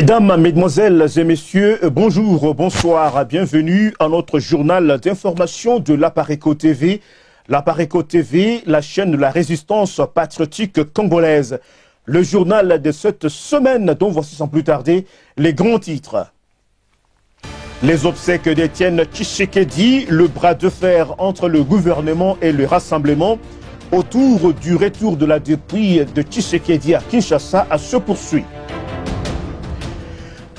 Mesdames, Mesdemoiselles et Messieurs, bonjour, bonsoir, bienvenue à notre journal d'information de l'Apareco TV. L'Apareco TV, la chaîne de la résistance patriotique congolaise. Le journal de cette semaine, dont voici sans plus tarder les grands titres. Les obsèques d'Étienne Tshisekedi, le bras de fer entre le gouvernement et le rassemblement autour du retour de la dépouille de Tshisekedi à Kinshasa se poursuit.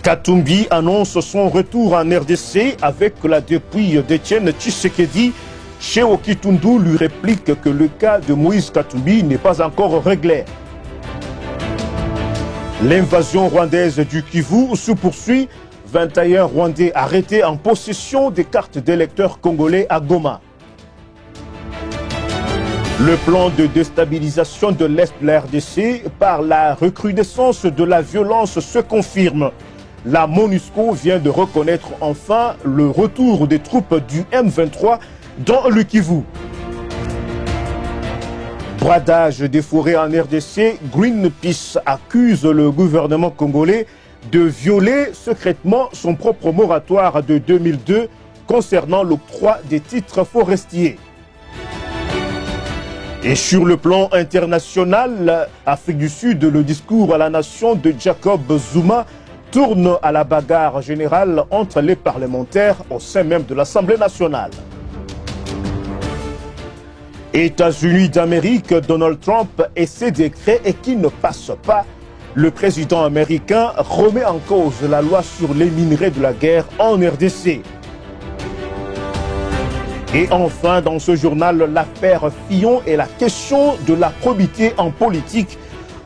Katumbi annonce son retour en RDC avec la dépouille d'Étienne Tshisekedi. Chez Okitundu lui réplique que le cas de Moïse Katumbi n'est pas encore réglé. L'invasion rwandaise du Kivu se poursuit. 21 Rwandais arrêtés en possession des cartes d'électeurs congolais à Goma. Le plan de déstabilisation de l'Est de la RDC par la recrudescence de la violence se confirme. La MONUSCO vient de reconnaître enfin le retour des troupes du M23 dans le Kivu. Bradage des forêts en RDC, Greenpeace accuse le gouvernement congolais de violer secrètement son propre moratoire de 2002 concernant l'octroi des titres forestiers. Et sur le plan international, Afrique du Sud, le discours à la nation de Jacob Zuma tourne à la bagarre générale entre les parlementaires au sein même de l'Assemblée nationale. États-Unis d'Amérique, Donald Trump et ses décrets qui ne passent pas. Le président américain remet en cause la loi sur les minerais de la guerre en RDC. Et enfin, dans ce journal, l'affaire Fillon et la question de la probité en politique.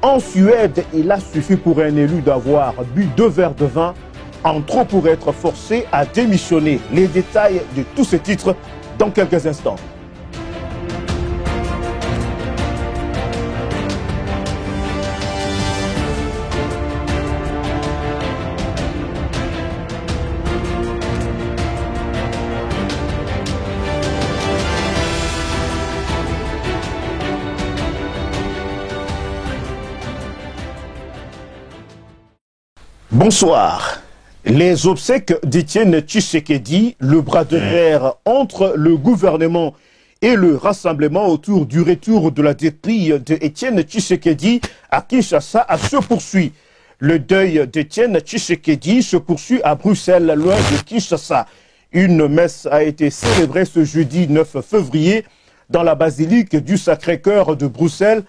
En Suède, il a suffi pour un élu d'avoir bu 2 verres de vin en trop pour être forcé à démissionner. Les détails de tous ces titres dans quelques instants. Bonsoir. Les obsèques d'Étienne Tshisekedi, le bras de fer entre le gouvernement et le rassemblement autour du retour de la dépouille d'Étienne Tshisekedi à Kinshasa se poursuit. Le deuil d'Étienne Tshisekedi se poursuit à Bruxelles, loin de Kinshasa. Une messe a été célébrée ce jeudi 9 février dans la basilique du Sacré-Cœur de Bruxelles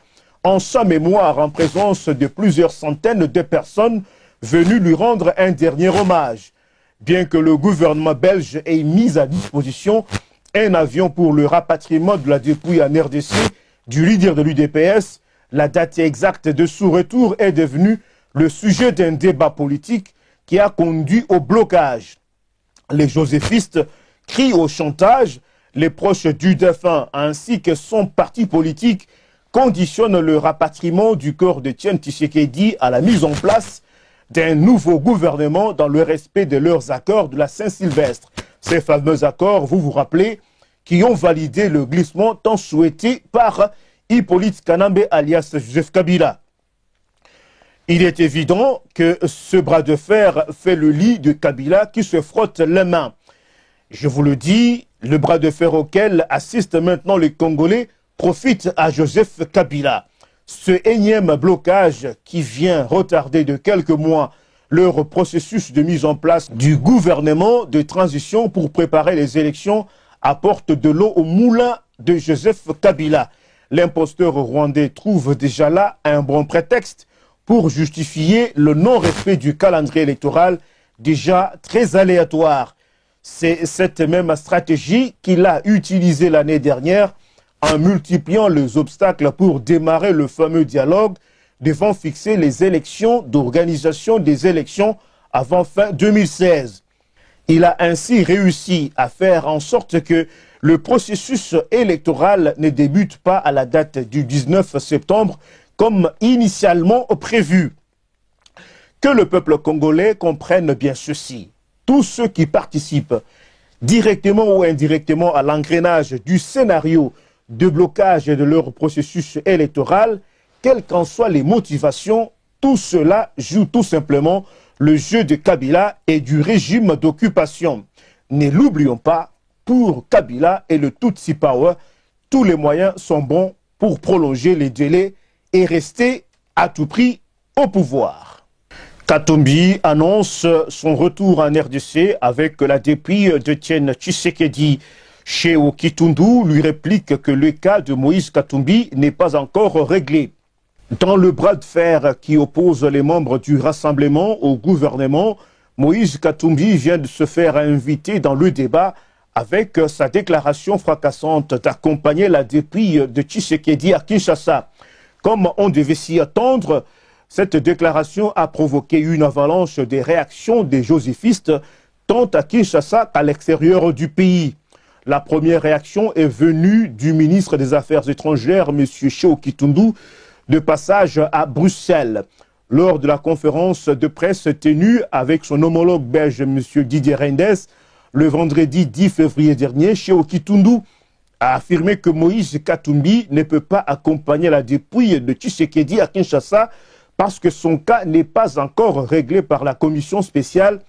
en sa mémoire en présence de plusieurs centaines de personnes venu lui rendre un dernier hommage. Bien que le gouvernement belge ait mis à disposition un avion pour le rapatriement de la dépouille en RDC du leader de l'UDPS, la date exacte de son retour est devenue le sujet d'un débat politique qui a conduit au blocage. Les joséphistes crient au chantage, les proches du défunt ainsi que son parti politique conditionnent le rapatriement du corps d'Étienne Tshisekedi à la mise en place d'un nouveau gouvernement dans le respect de leurs accords de la Saint-Sylvestre. Ces fameux accords, vous vous rappelez, qui ont validé le glissement tant souhaité par Hippolyte Kanambe alias Joseph Kabila. Il est évident que ce bras de fer fait le lit de Kabila qui se frotte les mains. Je vous le dis, le bras de fer auquel assistent maintenant les Congolais profite à Joseph Kabila. Ce énième blocage qui vient retarder de quelques mois leur processus de mise en place du gouvernement de transition pour préparer les élections apporte de l'eau au moulin de Joseph Kabila. L'imposteur rwandais trouve déjà là un bon prétexte pour justifier le non-respect du calendrier électoral déjà très aléatoire. C'est cette même stratégie qu'il a utilisée l'année dernière en multipliant les obstacles pour démarrer le fameux dialogue devant fixer les élections d'organisation des élections avant fin 2016. Il a ainsi réussi à faire en sorte que le processus électoral ne débute pas à la date du 19 septembre comme initialement prévu. Que le peuple congolais comprenne bien ceci. Tous ceux qui participent directement ou indirectement à l'engrenage du scénario de blocage de leur processus électoral, quelles qu'en soient les motivations, tout cela joue tout simplement le jeu de Kabila et du régime d'occupation. Ne l'oublions pas, pour Kabila et le Tutsi Power, tous les moyens sont bons pour prolonger les délais et rester à tout prix au pouvoir. Katumbi annonce son retour en RDC avec la dépouille d'Etienne Tshisekedi. Cheo Kitundu lui réplique que le cas de Moïse Katumbi n'est pas encore réglé. Dans le bras de fer qui oppose les membres du rassemblement au gouvernement, Moïse Katumbi vient de se faire inviter dans le débat avec sa déclaration fracassante d'accompagner la dépouille de Tshisekedi à Kinshasa. Comme on devait s'y attendre, cette déclaration a provoqué une avalanche des réactions des joséphistes, tant à Kinshasa qu'à l'extérieur du pays. La première réaction est venue du ministre des Affaires étrangères, M. Cheo Kitundu, de passage à Bruxelles. Lors de la conférence de presse tenue avec son homologue belge, M. Didier Reynders, le vendredi 10 février dernier, Cheo Kitundu a affirmé que Moïse Katumbi ne peut pas accompagner la dépouille de Tshisekedi à Kinshasa parce que son cas n'est pas encore réglé par la commission spéciale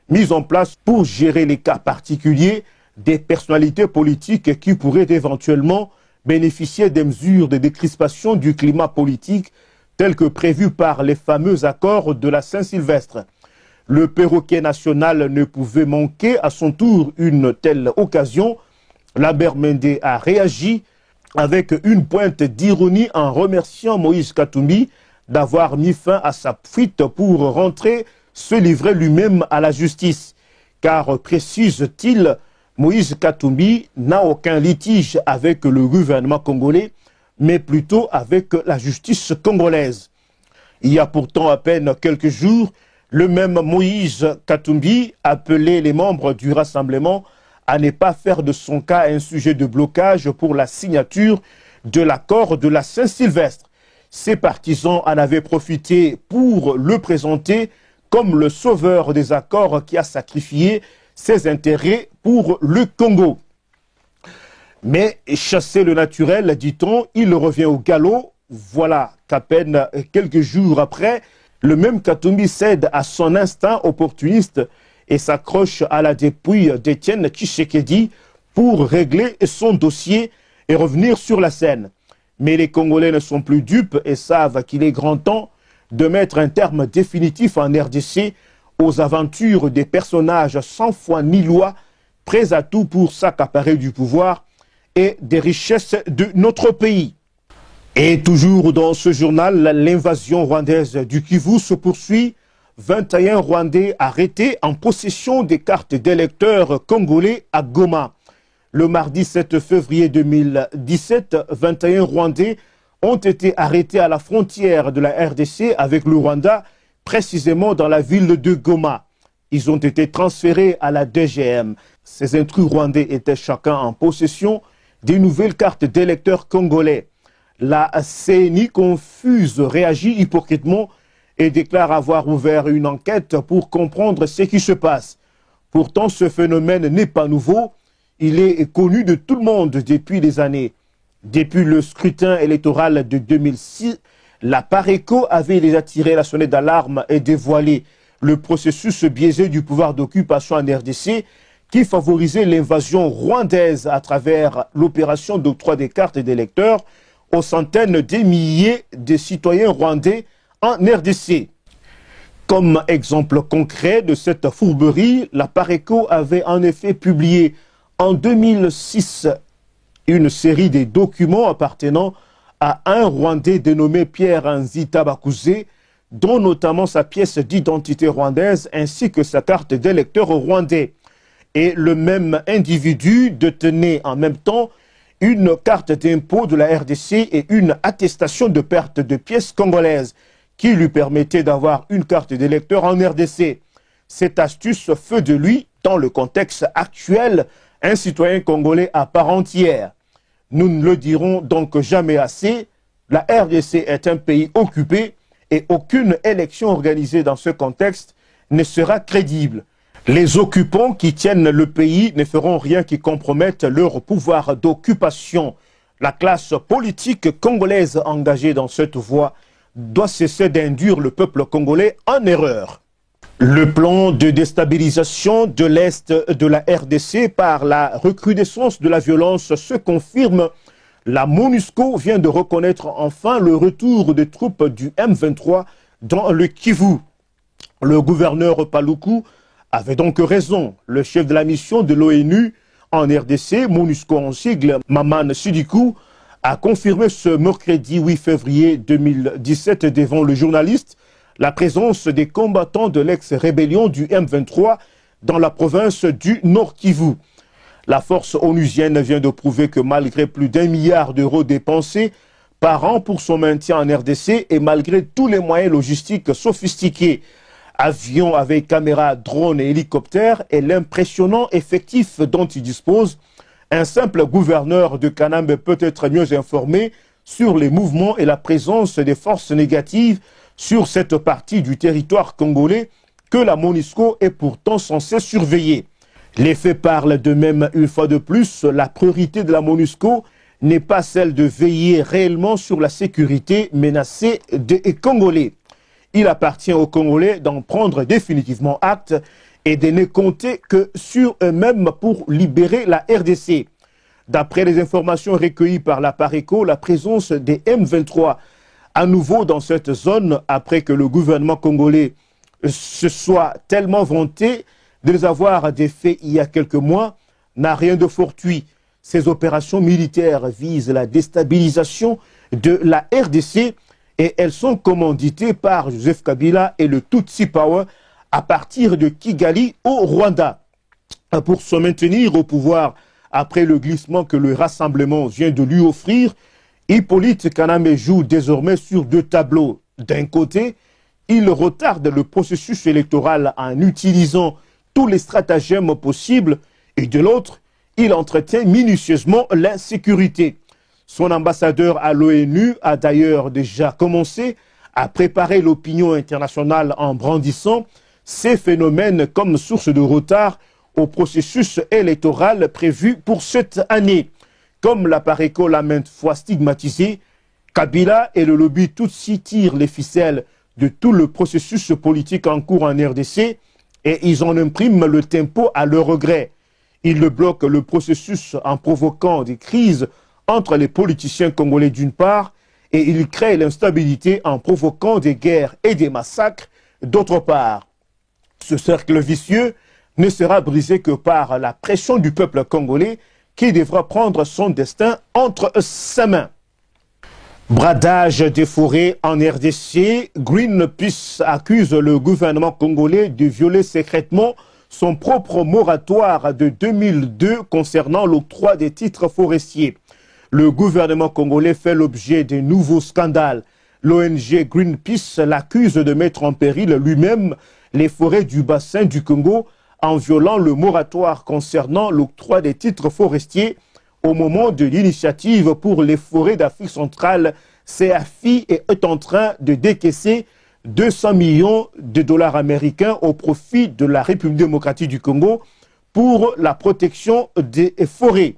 mise en place pour gérer les cas particuliers des personnalités politiques qui pourraient éventuellement bénéficier des mesures de décrispation du climat politique telles que prévues par les fameux accords de la Saint-Sylvestre. Le perroquet national ne pouvait manquer à son tour une telle occasion. Lambert Mende a réagi avec une pointe d'ironie en remerciant Moïse Katumbi d'avoir mis fin à sa fuite pour rentrer se livrer lui-même à la justice. Car, précise-t-il, Moïse Katumbi n'a aucun litige avec le gouvernement congolais, mais plutôt avec la justice congolaise. Il y a pourtant à peine quelques jours, le même Moïse Katumbi appelait les membres du rassemblement à ne pas faire de son cas un sujet de blocage pour la signature de l'accord de la Saint-Sylvestre. Ses partisans en avaient profité pour le présenter comme le sauveur des accords qui a sacrifié ses intérêts pour le Congo. Mais chasser le naturel, dit-on, il revient au galop. Voilà qu'à peine quelques jours après, le même Katumbi cède à son instinct opportuniste et s'accroche à la dépouille d'Etienne Tshisekedi pour régler son dossier et revenir sur la scène. Mais les Congolais ne sont plus dupes et savent qu'il est grand temps de mettre un terme définitif en RDC aux aventures des personnages sans foi ni loi, prêts à tout pour s'accaparer du pouvoir et des richesses de notre pays. Et toujours dans ce journal, l'invasion rwandaise du Kivu se poursuit. 21 Rwandais arrêtés en possession des cartes d'électeurs congolais à Goma. Le mardi 7 février 2017, 21 Rwandais ont été arrêtés à la frontière de la RDC avec le Rwanda, précisément dans la ville de Goma. Ils ont été transférés à la DGM. Ces intrus rwandais étaient chacun en possession des nouvelles cartes d'électeurs congolais. La CENI confuse réagit hypocritement et déclare avoir ouvert une enquête pour comprendre ce qui se passe. Pourtant, ce phénomène n'est pas nouveau. Il est connu de tout le monde depuis des années. Depuis le scrutin électoral de 2006, la PARECO avait déjà tiré la sonnette d'alarme et dévoilé le processus biaisé du pouvoir d'occupation en RDC qui favorisait l'invasion rwandaise à travers l'opération d'octroi des cartes d'électeurs aux centaines de milliers de citoyens rwandais en RDC. Comme exemple concret de cette fourberie, la PARECO avait en effet publié en 2006 une série de documents appartenant à un Rwandais dénommé Pierre Nzita Bakuze, dont notamment sa pièce d'identité rwandaise ainsi que sa carte d'électeur rwandais. Et le même individu détenait en même temps une carte d'impôt de la RDC et une attestation de perte de pièces congolaises qui lui permettait d'avoir une carte d'électeur en RDC. Cette astuce fait de lui, dans le contexte actuel, un citoyen congolais à part entière. Nous ne le dirons donc jamais assez, la RDC est un pays occupé et aucune élection organisée dans ce contexte ne sera crédible. Les occupants qui tiennent le pays ne feront rien qui compromette leur pouvoir d'occupation. La classe politique congolaise engagée dans cette voie doit cesser d'induire le peuple congolais en erreur. Le plan de déstabilisation de l'Est de la RDC par la recrudescence de la violence se confirme. La MONUSCO vient de reconnaître enfin le retour des troupes du M23 dans le Kivu. Le gouverneur Paluku avait donc raison. Le chef de la mission de l'ONU en RDC, MONUSCO en sigle, Maman Sidikou, a confirmé ce mercredi 8 février 2017 devant le journaliste la présence des combattants de l'ex-rébellion du M23 dans la province du Nord Kivu. La force onusienne vient de prouver que malgré plus d'1 milliard d'euros dépensés par an pour son maintien en RDC et malgré tous les moyens logistiques sophistiqués, avions avec caméras, drones et hélicoptères et l'impressionnant effectif dont il dispose, un simple gouverneur de Kanambe peut être mieux informé sur les mouvements et la présence des forces négatives sur cette partie du territoire congolais que la MONUSCO est pourtant censée surveiller. Les faits parlent de même une fois de plus. La priorité de la MONUSCO n'est pas celle de veiller réellement sur la sécurité menacée des Congolais. Il appartient aux Congolais d'en prendre définitivement acte et de ne compter que sur eux-mêmes pour libérer la RDC. D'après les informations recueillies par la PARECO, la présence des M23 à nouveau dans cette zone, après que le gouvernement congolais se soit tellement vanté de les avoir défaits il y a quelques mois, n'a rien de fortuit. Ces opérations militaires visent la déstabilisation de la RDC et elles sont commanditées par Joseph Kabila et le Tutsi Power à partir de Kigali au Rwanda. Pour se maintenir au pouvoir après le glissement que le rassemblement vient de lui offrir, Hippolyte Kanambe joue désormais sur deux tableaux. D'un côté, il retarde le processus électoral en utilisant tous les stratagèmes possibles et de l'autre, il entretient minutieusement l'insécurité. Son ambassadeur à l'ONU a d'ailleurs déjà commencé à préparer l'opinion internationale en brandissant ces phénomènes comme source de retard au processus électoral prévu pour cette année. Comme la PARECO l'a maintes fois stigmatisé, Kabila et le lobby Tutsi tirent les ficelles de tout le processus politique en cours en RDC et ils en impriment le tempo à leur regret. Ils le bloquent le processus en provoquant des crises entre les politiciens congolais d'une part et ils créent l'instabilité en provoquant des guerres et des massacres d'autre part. Ce cercle vicieux ne sera brisé que par la pression du peuple congolais qui devra prendre son destin entre ses mains. Bradage des forêts en RDC, Greenpeace accuse le gouvernement congolais de violer secrètement son propre moratoire de 2002 concernant l'octroi des titres forestiers. Le gouvernement congolais fait l'objet de nouveaux scandales. L'ONG Greenpeace l'accuse de mettre en péril lui-même les forêts du bassin du Congo en violant le moratoire concernant l'octroi des titres forestiers au moment de l'initiative pour les forêts d'Afrique centrale. CAFI est en train de décaisser 200 millions de dollars américains au profit de la République démocratique du Congo pour la protection des forêts.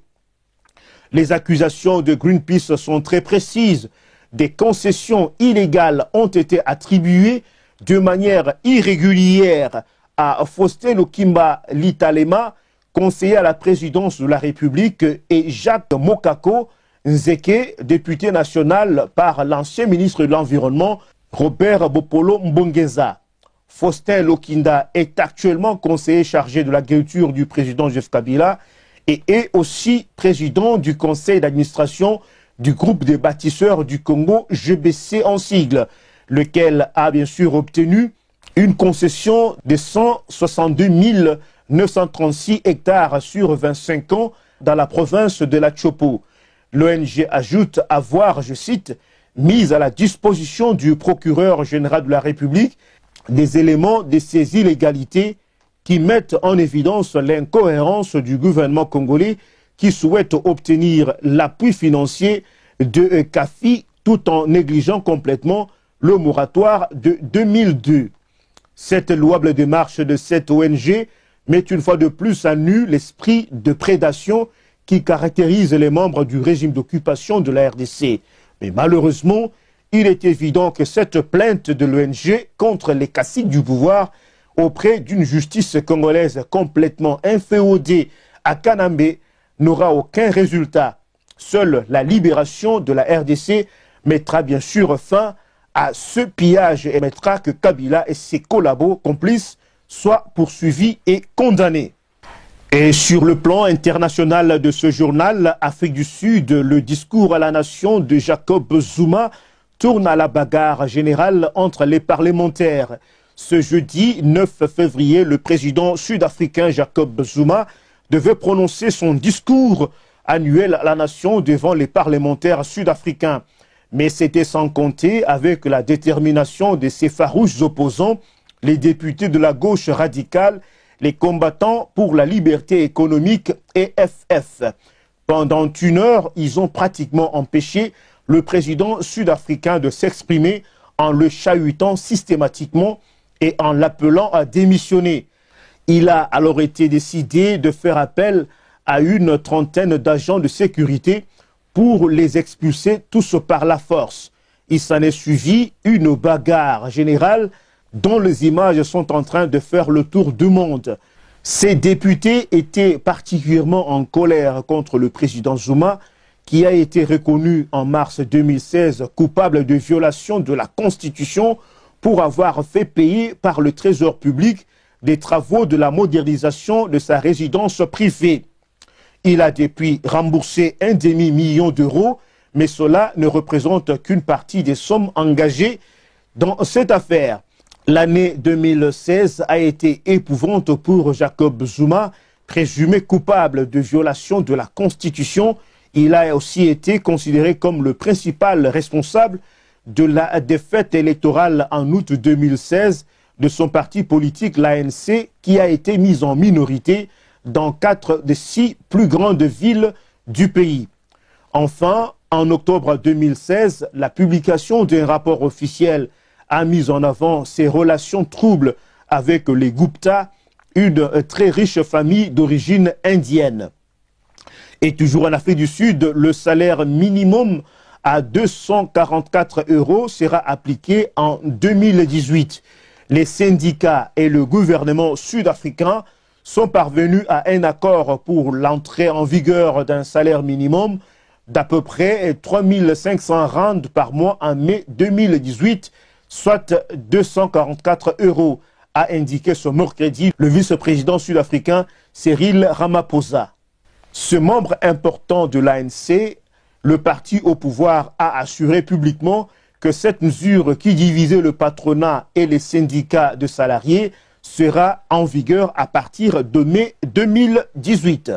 Les accusations de Greenpeace sont très précises. Des concessions illégales ont été attribuées de manière irrégulière à Faustin Lokimba Litalema, conseiller à la présidence de la République, et Jacques Mokako Nzeke, député national par l'ancien ministre de l'Environnement, Robert Bopolo Mbongeza. Faustin Lokinda est actuellement conseiller chargé de l'agriculture du président Joseph Kabila et est aussi président du conseil d'administration du groupe des bâtisseurs du Congo, GBC en sigle, lequel a bien sûr obtenu une concession de 162 936 hectares sur 25 ans dans la province de la Chopo. L'ONG ajoute avoir, je cite, mis à la disposition du procureur général de la République des éléments de ces illégalités qui mettent en évidence l'incohérence du gouvernement congolais qui souhaite obtenir l'appui financier de CAFI tout en négligeant complètement le moratoire de 2002. Cette louable démarche de cette ONG met une fois de plus à nu l'esprit de prédation qui caractérise les membres du régime d'occupation de la RDC. Mais malheureusement, il est évident que cette plainte de l'ONG contre les caciques du pouvoir auprès d'une justice congolaise complètement inféodée à Kanambé n'aura aucun résultat. Seule la libération de la RDC mettra bien sûr fin à ce pillage et mettra que Kabila et ses collabos complices soient poursuivis et condamnés. Et sur le plan international de ce journal, Afrique du Sud, le discours à la nation de Jacob Zuma tourne à la bagarre générale entre les parlementaires. Ce jeudi 9 février, le président sud-africain Jacob Zuma devait prononcer son discours annuel à la nation devant les parlementaires sud-africains. Mais c'était sans compter avec la détermination de ses farouches opposants, les députés de la gauche radicale, les combattants pour la liberté économique EFF. Pendant une heure, ils ont pratiquement empêché le président sud-africain de s'exprimer en le chahutant systématiquement et en l'appelant à démissionner. Il a alors été décidé de faire appel à une trentaine d'agents de sécurité pour les expulser tous par la force. Il s'en est suivi une bagarre générale dont les images sont en train de faire le tour du monde. Ces députés étaient particulièrement en colère contre le président Zuma, qui a été reconnu en mars 2016 coupable de violation de la Constitution pour avoir fait payer par le Trésor public des travaux de la modernisation de sa résidence privée. Il a depuis remboursé un demi-million d'euros, mais cela ne représente qu'une partie des sommes engagées dans cette affaire. L'année 2016 a été épouvante pour Jacob Zuma, présumé coupable de violation de la Constitution. Il a aussi été considéré comme le principal responsable de la défaite électorale en août 2016 de son parti politique, l'ANC, qui a été mis en minorité dans 4 des 6 plus grandes villes du pays. Enfin, en octobre 2016, la publication d'un rapport officiel a mis en avant ses relations troubles avec les Gupta, une très riche famille d'origine indienne. Et toujours en Afrique du Sud, le salaire minimum à 244 € sera appliqué en 2018. Les syndicats et le gouvernement sud-africain sont parvenus à un accord pour l'entrée en vigueur d'un salaire minimum d'à peu près 3 500 rand par mois en mai 2018, soit 244 €, a indiqué ce mercredi le vice-président sud-africain Cyril Ramaphosa. Ce membre important de l'ANC, le parti au pouvoir, a assuré publiquement que cette mesure qui divisait le patronat et les syndicats de salariés sera en vigueur à partir de mai 2018.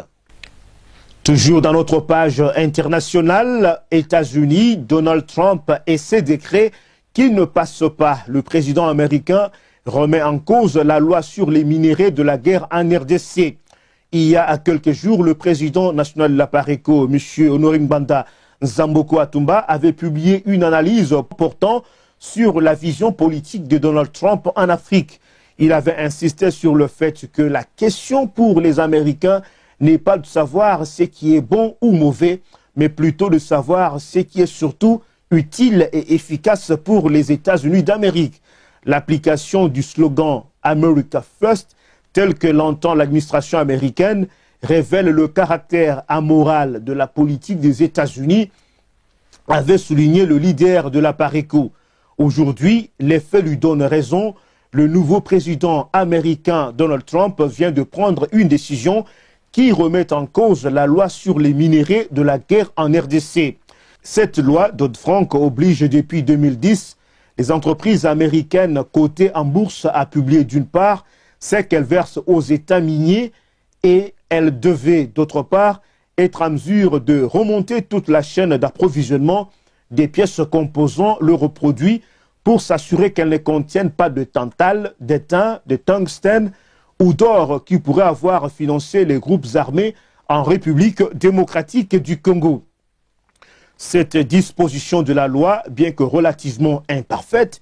Toujours dans notre page internationale, États-Unis, Donald Trump et ses décrets qui ne passent pas. Le président américain remet en cause la loi sur les minéraux de la guerre en RDC. Il y a quelques jours, le président national de la PARECO, M. Honoré Mbanda Nzamboko Atumba, avait publié une analyse portant sur la vision politique de Donald Trump en Afrique. Il avait insisté sur le fait que la question pour les Américains n'est pas de savoir ce qui est bon ou mauvais, mais plutôt de savoir ce qui est surtout utile et efficace pour les États-Unis d'Amérique. L'application du slogan « America First » tel que l'entend l'administration américaine, révèle le caractère amoral de la politique des États-Unis, avait souligné le leader de la PARECO. Aujourd'hui, les faits lui donnent raison. Le nouveau président américain Donald Trump vient de prendre une décision qui remet en cause la loi sur les minéraux de la guerre en RDC. Cette loi Dodd-Frank oblige depuis 2010 les entreprises américaines cotées en bourse à publier d'une part c'est qu'elle verse aux États miniers et elle devait d'autre part être en mesure de remonter toute la chaîne d'approvisionnement des pièces composant leurs produits pour s'assurer qu'elles ne contiennent pas de tantale, d'étain, de tungstène ou d'or qui pourraient avoir financé les groupes armés en République démocratique du Congo. Cette disposition de la loi, bien que relativement imparfaite,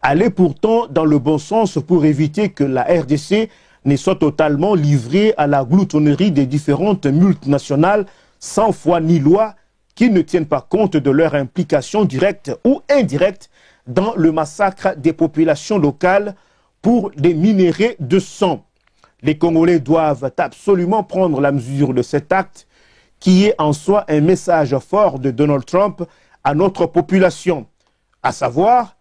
allait pourtant dans le bon sens pour éviter que la RDC ne soit totalement livrée à la gloutonnerie des différentes multinationales sans foi ni loi qui ne tiennent pas compte de leur implication directe ou indirecte dans le massacre des populations locales pour des minéraux de sang. Les Congolais doivent absolument prendre la mesure de cet acte qui est en soi un message fort de Donald Trump à notre population, à savoir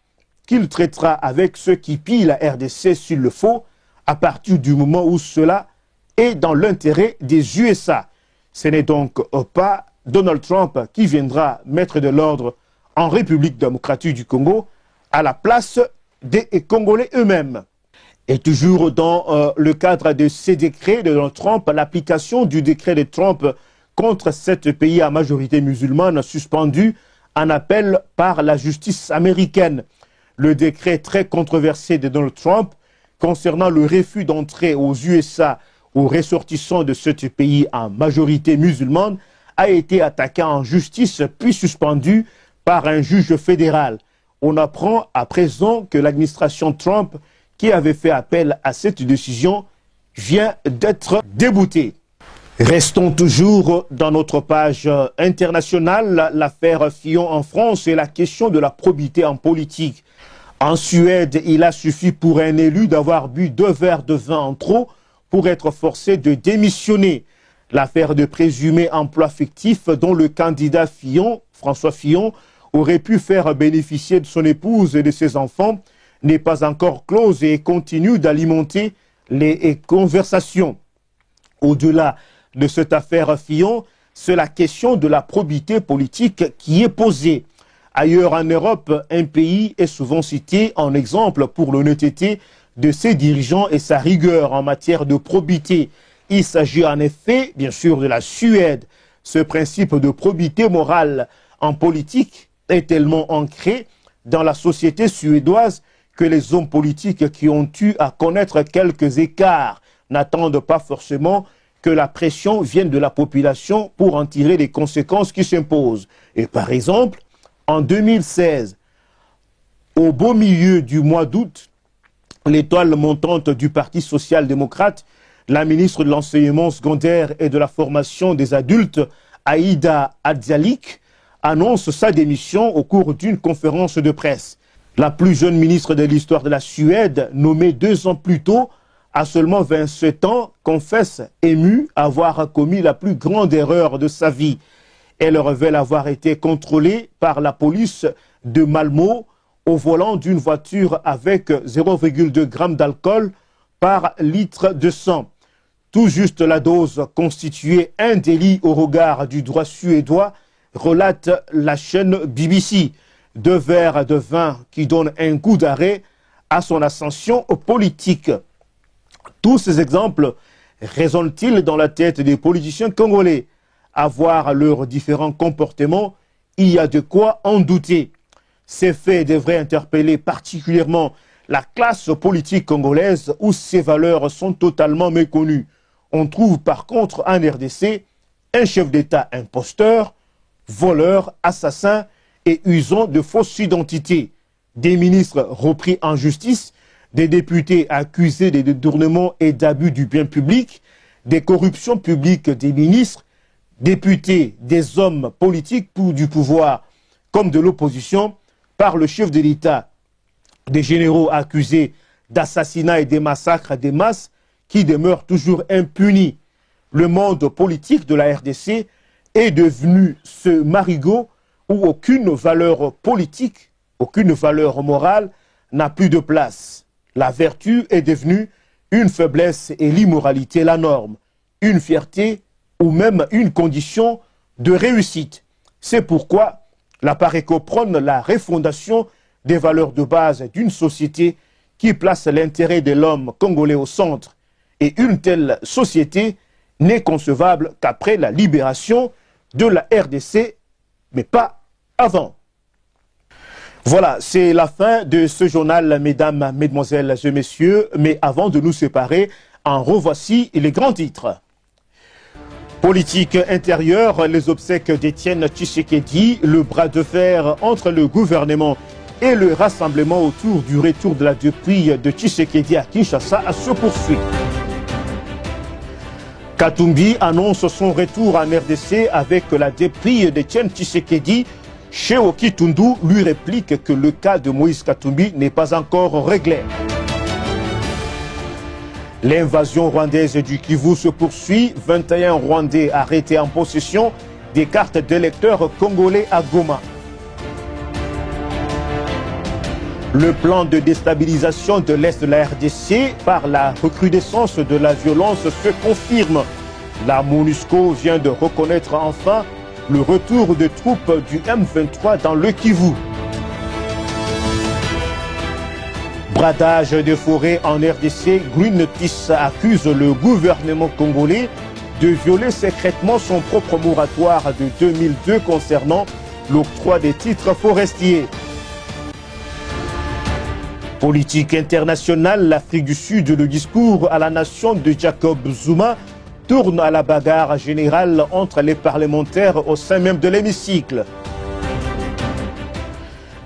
qu'il traitera avec ceux qui pillent la RDC s'il le faut, à partir du moment où cela est dans l'intérêt des USA. Ce n'est donc pas Donald Trump qui viendra mettre de l'ordre en République démocratique du Congo à la place des Congolais eux-mêmes. Et toujours dans le cadre de ces décrets de Donald Trump, l'application du décret de Trump contre 7 pays à majorité musulmane suspendu en appel par la justice américaine. Le décret très controversé de Donald Trump concernant le refus d'entrée aux USA aux ressortissants de ce pays à majorité musulmane a été attaqué en justice puis suspendu par un juge fédéral. On apprend à présent que l'administration Trump, qui avait fait appel à cette décision, vient d'être déboutée. Restons toujours dans notre page internationale, l'affaire Fillon en France et la question de la probité en politique. En Suède, il a suffi pour un élu d'avoir bu 2 verres de vin en trop pour être forcé de démissionner. L'affaire de présumé emploi fictif dont le candidat Fillon, François Fillon, aurait pu faire bénéficier de son épouse et de ses enfants n'est pas encore close et continue d'alimenter les conversations. Au-delà de cette affaire Fillon, c'est la question de la probité politique qui est posée. Ailleurs en Europe, un pays est souvent cité en exemple pour l'honnêteté de ses dirigeants et sa rigueur en matière de probité. Il s'agit en effet, bien sûr, de la Suède. Ce principe de probité morale en politique est tellement ancré dans la société suédoise que les hommes politiques qui ont eu à connaître quelques écarts n'attendent pas forcément que la pression vienne de la population pour en tirer les conséquences qui s'imposent. Et par exemple, en 2016, au beau milieu du mois d'août, l'étoile montante du Parti social-démocrate, la ministre de l'enseignement secondaire et de la formation des adultes, Aïda Adzalik, annonce sa démission au cours d'une conférence de presse. La plus jeune ministre de l'histoire de la Suède, nommée 2 ans plus tôt, à seulement 27 ans, confesse émue avoir commis la plus grande erreur de sa vie. Elle révèle avoir été contrôlée par la police de Malmö au volant d'une voiture avec 0,2 g d'alcool par litre de sang. Tout juste la dose constituait un délit au regard du droit suédois, relate la chaîne BBC. 2 verres de vin qui donnent un coup d'arrêt à son ascension politique. Tous ces exemples résonnent-ils dans la tête des politiciens congolais? À voir leurs différents comportements, il y a de quoi en douter. Ces faits devraient interpeller particulièrement la classe politique congolaise où ces valeurs sont totalement méconnues. On trouve par contre en RDC un chef d'État imposteur, voleur, assassin et usant de fausses identités, des ministres repris en justice, des députés accusés de détournement et d'abus du bien public, des corruptions publiques des ministres, députés, des hommes politiques du pouvoir comme de l'opposition, par le chef de l'État, des généraux accusés d'assassinats et des massacres des masses qui demeurent toujours impunis. Le monde politique de la RDC est devenu ce marigot où aucune valeur politique, aucune valeur morale n'a plus de place. La vertu est devenue une faiblesse et l'immoralité la norme, une fierté ou même une condition de réussite. C'est pourquoi la PARECO prône la refondation des valeurs de base d'une société qui place l'intérêt de l'homme congolais au centre. Et une telle société n'est concevable qu'après la libération de la RDC, mais pas avant. Voilà, c'est la fin de ce journal, mesdames, mesdemoiselles et messieurs. Mais avant de nous séparer, en revoici les grands titres. Politique intérieure, les obsèques d'Étienne Tshisekedi, le bras de fer entre le gouvernement et le rassemblement autour du retour de la dépouille de Tshisekedi à Kinshasa se poursuit. Katumbi annonce son retour en RDC avec la dépouille d'Étienne Tshisekedi. Cheo Kitundu lui réplique que le cas de Moïse Katumbi n'est pas encore réglé. L'invasion rwandaise du Kivu se poursuit. 21 Rwandais arrêtés en possession des cartes d'électeurs congolais à Goma. Le plan de déstabilisation de l'Est de la RDC par la recrudescence de la violence se confirme. La MONUSCO vient de reconnaître enfin le retour de troupes du M23 dans le Kivu. Bradage de forêt en RDC, Greenpeace accuse le gouvernement congolais de violer secrètement son propre moratoire de 2002 concernant l'octroi des titres forestiers. Politique internationale, l'Afrique du Sud, le discours à la nation de Jacob Zuma tourne à la bagarre générale entre les parlementaires au sein même de l'hémicycle.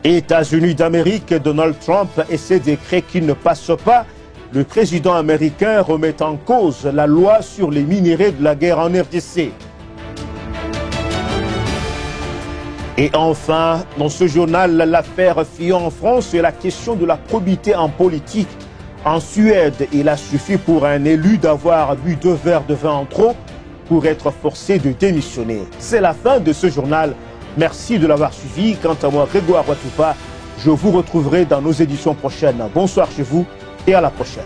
États-Unis d'Amérique, Donald Trump et ses décrets qui ne passent pas. Le président américain remet en cause la loi sur les minéraux de la guerre en RDC. Et enfin, dans ce journal, l'affaire Fillon en France et la question de la probité en politique. En Suède, il a suffi pour un élu d'avoir bu 2 verres de vin en trop pour être forcé de démissionner. C'est la fin de ce journal. Merci de l'avoir suivi. Quant à moi, Grégoire Ouattoupa, je vous retrouverai dans nos éditions prochaines. Bonsoir chez vous et à la prochaine.